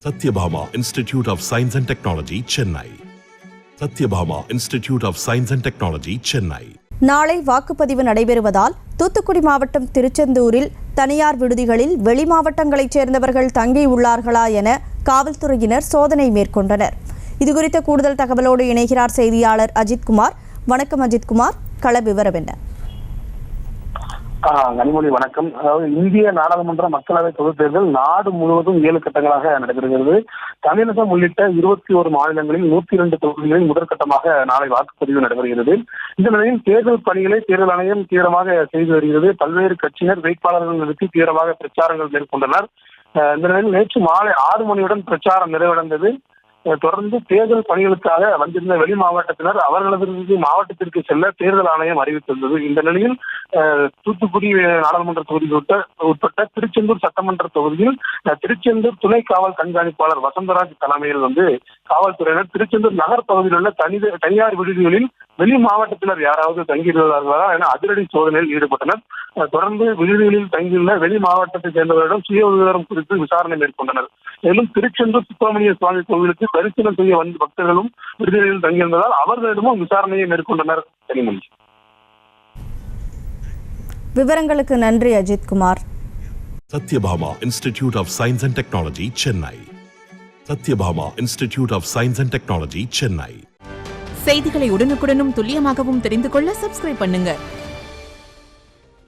Satyabhama Institute of Science and Technology, Chennai. Satyabhama Institute of Science and Technology, Chennai. நாளை வாக்குப்பதிவு நடைபெறுவதால் தூத்துக்குடி மாவட்டம் திருச்செந்தூரில் தனியார் விடுதிகளில் வெளி மாவட்டங்களைச் சேர்ந்தவர்கள் தங்கியுள்ளார்களா என காவல்துறையினர் சோதனை மேற்கொண்டனர். இதுகுறித்த கூடுதல் தகவலோடு இணைகிறார் செய்தியாளர் அஜித்குமார். வணக்கம் அஜித்குமார், கள விவரம் என்ன? கனிமொழி வணக்கம். அதாவது இந்திய நாடாளுமன்ற மக்களவை பொதுத் தேர்தல் நாடு முழுவதும் 7 கட்டங்களாக நடைபெறுகிறது. தமிழகம் உள்ளிட்ட 21 மாநிலங்களில் 102 தொகுதிகளில் முதற்கட்டமாக நாளை வாக்குப்பதிவு நடைபெறுகிறது. இந்த நிலையில் தேர்தல் பணிகளை தேர்தல் ஆணையம் தீவிரமாக செய்து வருகிறது. பல்வேறு கட்சியினர் வேட்பாளர்கள் நிறுத்தி தீவிரமாக பிரச்சாரங்கள் மேற்கொண்டனர். இந்த நிலையில் நேற்று மாலை 6 மணியுடன் பிரச்சாரம் நிறைவடைந்தது. தொடர்ந்து தேர்தல் பணிகளுக்காக வந்திருந்த வெளி மாவட்டத்தினர் அவர்களது மாவட்டத்திற்கு செல்ல தேர்தல் ஆணையம் அறிவித்திருந்தது. இந்த நிலையில் தூத்துக்குடி நாடாளுமன்ற தொகுதிக்கு உட்பட்ட திருச்செந்தூர் சட்டமன்ற தொகுதியில் திருச்செந்தூர் துணை காவல் கண்காணிப்பாளர் வசந்தராஜ் தலைமையில் காவல்துறையினர் திருச்செந்தூர் நகர் பகுதியில் உள்ள தனியார் விடுதிகளில் வெளி மாவட்டத்தினர் யாராவது தங்கியிருந்தார்களா என அதிரடி சோதனையில் ஈடுபட்டனர். தொடர்ந்து விடுதிகளில் தங்கியுள்ள வெளி மாவட்டத்தை சேர்ந்தவர்களிடம் சுய விவரம் குறித்து விசாரணை மேற்கொண்டனர். மேலும் திருச்செந்தூர் சுப்பிரமணிய சுவாமி கோவிலுக்கு தரிசனம் செய்ய வந்த பக்தர்களும் விடுதிகளில் தங்கியிருந்ததால் அவர்களிடமும் விசாரணையை மேற்கொண்டனர். விவரங்களுக்கு நன்றி Ajithkumar. Satyabhama Institute of Science and Technology, Chennai. Satyabhama Institute of Science and Technology, Chennai. செய்திகளை உடனுக்குடனும் துல்லியமாகவும் தெரிந்து கொள்ள சப்ஸ்கிரைப் பண்ணுங்க.